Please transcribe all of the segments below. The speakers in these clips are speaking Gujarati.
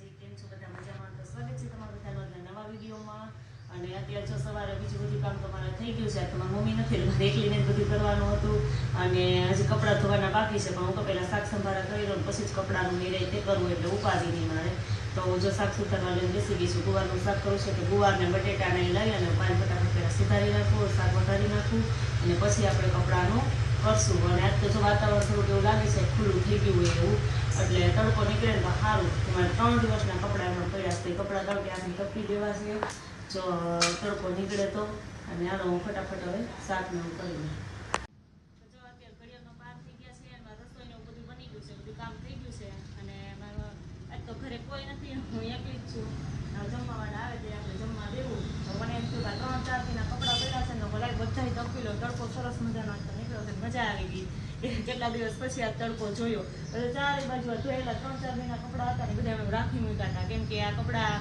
માતાજી, કેમ છો બધા? મજામાં? તો સ્વાગત છે તમારું બધાનું નવા વિડીયોમાં. અને અત્યારે જો સવારે બીજું બધું કામ તો મારે થઈ ગયું છે. તો મારી મમ્મી નથી એટલે મારે એકલીને જ બધું કરવાનું હતું. અને હજી કપડાં ધોવાના બાકી છે, પણ હું તો પહેલાં શાક સંભારા કરી લઉં પછી જ કપડાનું નિર્ણય તે કરવું, એટલે ઉપાધિ નહીં મારે. તો હું જો શાક સુધારવા લઈને બેસી ગઈ છું. ગુવારનું શાક કરું છું, કે ગુવારને બટેટાને લઈ અને પાણી ફટાફટ પહેલાં સુધારી નાખું, શાક વઘારી નાખું અને પછી આપણે કપડાનું કરશું. અને આજ તો જો વાતાવરણ થોડુંક એવું લાગે છે ખુલ્લું થઈ ગયું હોય એવું, એટલે તડકો નીકળે ને તો સારું. તમારે 3 દિવસના કપડાં એમાં પડ્યા છે. કપડાં તડકે આપણે ટપી દેવા છે જો તડકો નીકળે તો. અને આનો હું ફટાફટ હવે શાકને હું કરી લઉં. જો અત્યારે ઘડિયાળનો 12 થઈ ગયા છે અને મારા રસોઈને એવું બધું બની ગયું છે, બધું કામ થઈ ગયું છે. અને મારા આજ તો ઘરે કોઈ નથી, હું એકલી જ છું. જમવાવાળા આવે તે આપણે જમવા દેવું. તો મને એમ થયું કે 3-4 દિનના કપડાં પડ્યા છે ને તો લાઈટ બધા તપી લો. તડકો સરસ મજાનો નીકળ્યો છે, મજા આવી ગઈ. કેટલા દિવસ પછી આ તડકો જોયો. એટલે ચારે બાજુ ધોયેલા 3-4 દિનના કપડાં હતા ને બધા એમ રાખી મૂક્યા હતા. કેમ કે આ કપડાં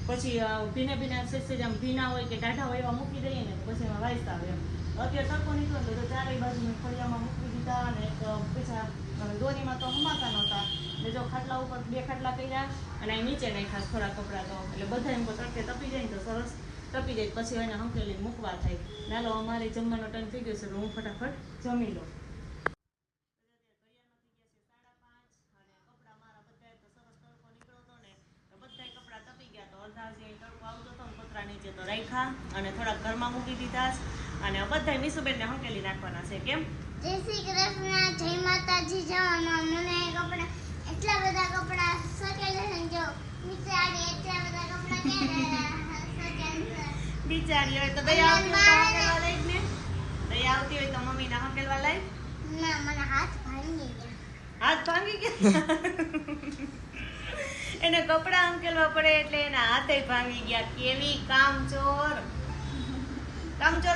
પછી ભીના સેજ આમ ભીના હોય કે ટાઢા હોય એવા મૂકી દઈએ ને તો પછી એમાં વાઇસ આવે એમ. અત્યારે તડકો નીકળ્યો તો ચારેય બાજુ મેં ફળિયામાં મૂકી દીધા. અને એક પીછા દોરીમાં તો હમાતા નહોતા એટલે જો ખાટલા ઉપર 2 ખાટલા કર્યા અને અહીં નીચે નાખ્યા થોડા કપડાં. તો એટલે બધા એમ તડકે તપી જાય ને તો સરસ તપી જાય. પછી એને હંકેલી મૂકવા થાય. નાલો અમારે જમવાનો ટાઈમ થઈ ગયો છે, હું ફટાફટ જમી લઉં. નીચે તો રાખ્યા અને થોડાક ઘરમાં મૂકી દીધા અને બધા મીસુબેનને હંકેલી નાખવાના છે. કેમ? જય શ્રી કૃષ્ણ, જય માતાજી. જવામાં મને કપડા એટલા બધા કપડા સકેલે છે જો બિચારી એટલા બધા કપડા ક્યાં સકેલે બિચારી હોય તો દયા આવતી હોય તો હંકેલવા લઈ ને. દયા આવતી હોય તો મમ્મીને હંકેલવા લઈ. ના, મને હાથ ભાંગી ગયા. હાથ ભાંગી ગયા? એને કપડા હંકેલવા પડે એટલે એના હાથે ભાંગી ગયા. કેવી કામચોર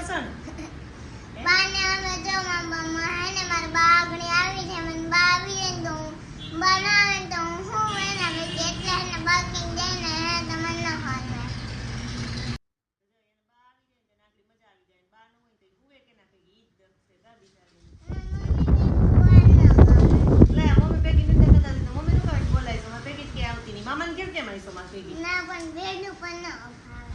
છો ને. બાને અમે જો મામા હે ને માર બાગણી આવી છે. મને બા આવી ને તો બનાવે તો હું એના મે કેટલા ને બાકી જઈને હે તો મને ન ખાવે. મામાને ઘેર કેમ આવીશો માં ભેગી? ના પણ ભેડું પણ ન ખાવે.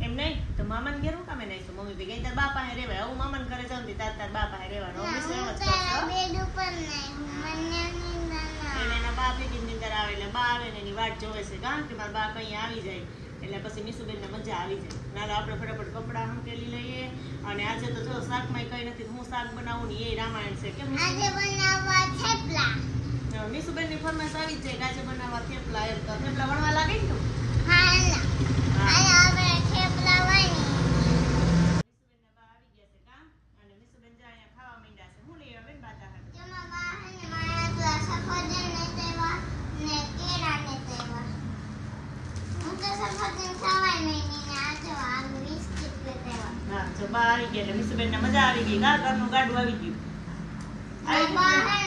એમ નહીં તો મામાને ઘેર હું કામે નાખીશું મમ્મી ભેગી? તાર બા પાસે રહેવાય. હું મામાને ઘરે જાઉં ને તાર બા પાસે રહેવાનું. ના, હંમેશા એમ હું જ તારા કરશો. ભેડું પણ નહીં. મને નીંદર ના એને એના બા ભેગી નીંદર આવે એટલે બા આવે ને એની વાટ જોવે છે. કારણ કે મારા બા કઈ આવી જાય એટલે પછી મીસુબેનને મજા આવી જાય. નાલો આપણે ફટાફટ કપડાં હંકેલી લઈએ. અને આજે તો જો શાકમાં કઈ નથી. હું શાક બનાવું ને એ રામાયણ છે. કેમ? આજે બનાવવા થેપલા. મીસુબેનની ફરમાઈશ આવી જ જાય. આજે બનાવવા થેપલા. એમ તો થેપલા વણવા લાગે ને તું? હા ના. આજે આપણે થેપલા વણી. મીસુબેનના બા આવી ગયા છે કામ. અને મીસુબેન જા અહીંયા ખાવા માંડ્યા છે. હું લઈ આવે ને બાતા હાટુ? જમા બા હે ને મારા તો સફરજન લેતેવા ને કેળા લેતેવા. હું તો સફરજન ખાવાય નહીં ને આ જો આ બિસ્કિટ લેતેવા. હા જો બા આવી ગયા એટલે મીસુબેનને મજા આવી ગઈ. ઘરનું ગાડું આવી ગયું. બા હે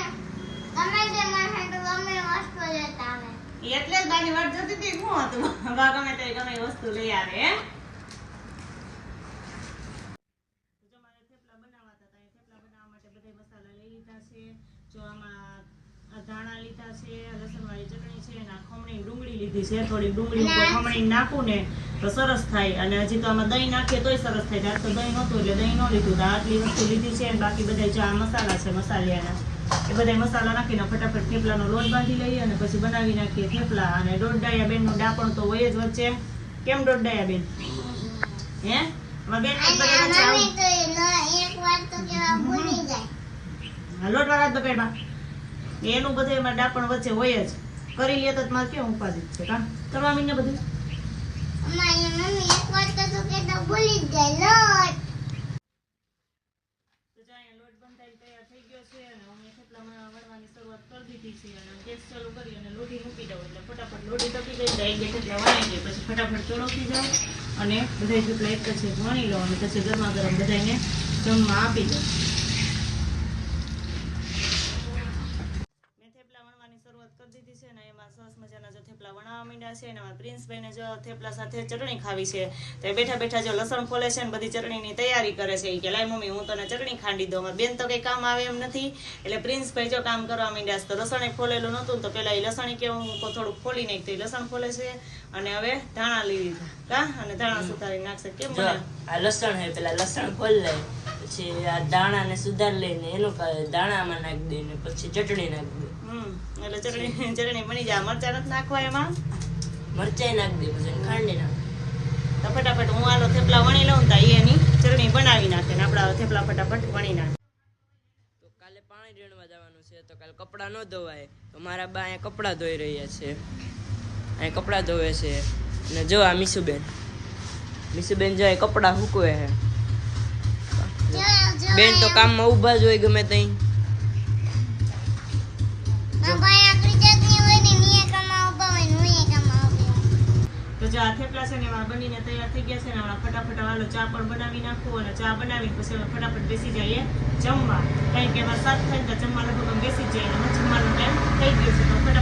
તમે જે મને તો ગમે વસ્તુ લેતા આવે. એટલે જ બાની વાટ જોતી હતી. શું હતું? બા ગમે તે ગમે એ વસ્તુ લઈ આવે. એમ જો મારે થેપલા બનાવવા હતા. થેપલા બનાવવા માટે બધા મસાલા લઈ લીધા છે. જો આમાં ધાણા લીધા છે, લસણવાળી ચટણી છે, અને ખમણી ડુંગળી લીધી છે. થોડી ડુંગળી ઉપર ખમણી નાખું ને તો સરસ થાય. અને હજી તો આમાં દહીં નાખીએ તોય સરસ થાય. આજ તો દહીં નહોતું એટલે દહીં ન લીધું. તો આટલી વસ્તુ લીધી છે. અને બાકી બધા જો આ મસાલા છે મસાલિયાના એ બધા મસાલા નાખીને ફટાફટ થેપલાનો લોટ બાંધી લઈએ અને પછી બનાવી નાખીએ થેપલા. અને દોઢડાયા બેનનું ડાપણ તો હોય જ વચ્ચે. કેમ દોઢડાયા બેન? હે અમાર બેન અને મમ્મી તો એક વાર તો કેવા ભૂલી જાય. લોટ વાળા તો પેટમાં એનું બધું એમાં ડાપણ વચ્ચે હોય જ. કરી લે તો મારે કેવું ઉપાધિ છે કામ કરવા મીને બધું. અમારી મમ્મી એક વાર તો કેતા ભૂલી જ જાય લોટ. તો જો અહીંયા લોટ બંધાઈ તૈયાર થઈ ગયો છે. અને હું થેપલા વળવાની શરૂઆત કરી દીધી છે. અને ગેસ ચાલુ કરી અને લોઢી મૂકી દઉં એટલે ફટાફટ લોઢી તપી ગઈ એટલે એક બે થેપલા વણાઈ જાય. પછી ફટાફટ ચોળોથી જાઉં અને બધા થેપલા એક પછી વણી લઉં અને પછી ગરમા ગરમ બધાને જમવા આપી દઉં. મેં થેપલા વણવાની શરૂઆત કરી દીધી છે ને એમાં સરસ મજાના જો થેપલા બનાવવા માંડ્યા છે અને એમાં પ્રિન્સભાઈને જો થેપલા સાથે ચટણી ખાવી છે તો બેઠા બેઠા જો લસણ ફોલે છે ને બધી ચટણીની તૈયારી કરે છે કે લાય મમ્મી હું તને ચટણી ખાંડી દઉં. અમારી બેન તો કંઈ કામ આવે એમ નથી એટલે પ્રિન્સભાઈ જો કામ કરવા માંડ્યા છે. તો લસણ એ ફોલેલું નહોતું ને તો પેલા એ લસણ કે હું થોડુંક ફોલી નાખી તો લસણ ફોલે છે અને હવે ધાણા લઈ લીધા કા અને ધાણા સુધારી નાખશે. કેમ જો આ લસણ હે પેલા લસણ ફોલ લે પછી આ દાણા ને સુધાર લઈને એનું દાણામાં નાખી દે ને પછી ચટણી નાખી દે. એટલે ચટણી બની જાય. મરચાં નથી નાખવા એમાં, મરચાઈ નાખી દે પછી ખાંડી નાખ. તો ફટાફટ હું આલો થેપલા વણી લઉં તો એની ચટણી બનાવી નાખે ને આપણા થેપલા ફટાફટ વણી નાખે. તો કાલે પાણી રેડવા જવાનું છે તો કાલે કપડાં ન ધોવાય તો મારા બા અહીંયા કપડાં ધોઈ રહ્યા છે. અહીંયા કપડાં ધોવે છે અને જો આ મીસુબેન જો એ કપડાં સૂકવે છે. બેન તો કામમાં ઊભા જ હોય ગમે તઈ. તો જો આ થેપલા છે ને એમાં બનીને તૈયાર થઈ ગયા છે ને હમણાં ફટાફટ હાલો ચા પણ બનાવી નાખું અને ચા બનાવીને પછી હવે ફટાફટ બેસી જઈએ જમવા. કારણ કે એમાં 7 થાય તો જમવા લગભગ બેસી જ જાય અને જમવાનો ટાઈમ થઈ ગયો છે તો ફટાફટ